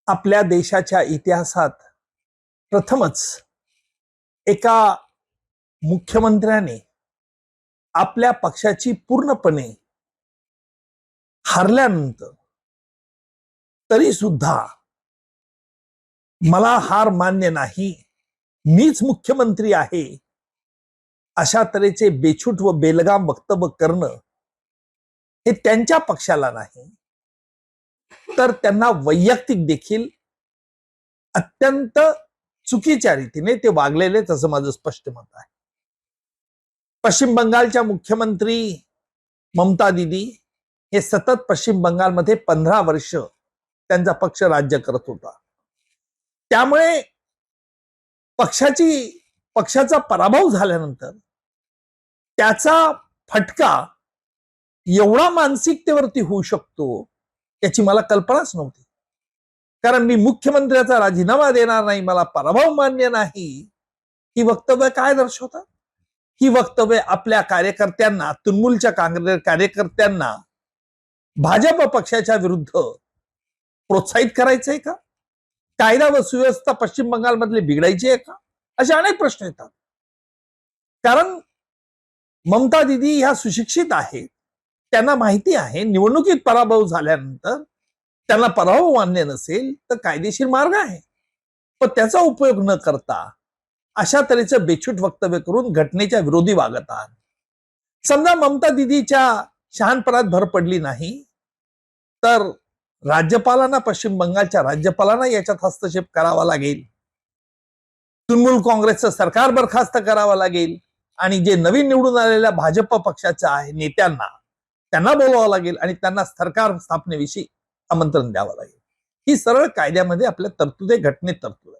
आपल्या देशाच्या इतिहासात प्रथमच एका मुख्यमंत्र्याने आपल्या पक्षाची पूर्णपणे हारल्यानंतर तरी सुद्धा मला हार मान्य नाही, मीच मुख्यमंत्री आहे, अशा तऱ्हेचे बेछूट व बेलगाम वक्तव्य करणं हे त्यांच्या पक्षाला नाही तर त्यांना वैयक्तिक देखील अत्यंत चुकीच्या रीतीने ते वागलेले, तसं माझं स्पष्ट मत आहे. पश्चिम बंगालच्या मुख्यमंत्री ममता दीदी हे सतत पश्चिम बंगालमध्ये 15 वर्ष त्यांचा पक्ष राज्य करत होता. त्यामुळे पक्षाचा पराभव झाल्यानंतर त्याचा फटका एवढा मानसिकतेवरती होऊ शकतो याची मला कल्पनाच नव्हती. कारण मी मुख्यमंत्र्याचा राजीनामा देणार नाही, मला पराभव मान्य नाही, ही वक्तव्य काय दर्शवतात? ही वक्तव्य आपल्या कार्यकर्त्यांना, तृणमूलच्या कार्यकर्त्यांना भाजप पक्षाच्या विरुद्ध प्रोत्साहित करायचंय का? कायदा व सुव्यवस्था पश्चिम बंगालमधले बिघडायची आहे का? असे अनेक प्रश्न येतात. कारण ममता दीदी ह्या सुशिक्षित आहेत, त्यांना माहिती आहे निवडणुकीत पराभव झाल्यानंतर त्यांना पराभव मान्य नसेल तर कायदेशीर मार्ग आहे, पण त्याचा उपयोग न करता अशा तऱ्हेचं बेछूट वक्तव्य करून घटनेच्या विरोधी वागत आहात. समजा ममता दीदीच्या शहाणपणात भर पडली नाही तर राज्यपालांना, पश्चिम बंगालच्या राज्यपालांना याच्यात हस्तक्षेप करावा लागेल, तृणमूल काँग्रेसचं सरकार बरखास्त करावं लागेल आणि जे नवीन निवडून आलेल्या भाजप पक्षाच्या आहे नेत्यांना त्यांना बोलावं लागेल आणि त्यांना सरकार स्थापनेविषयी आमंत्रण द्यावं लागेल. ही सरळ कायद्यामध्ये आपल्या तरतुदी, घटनेत तरतूद.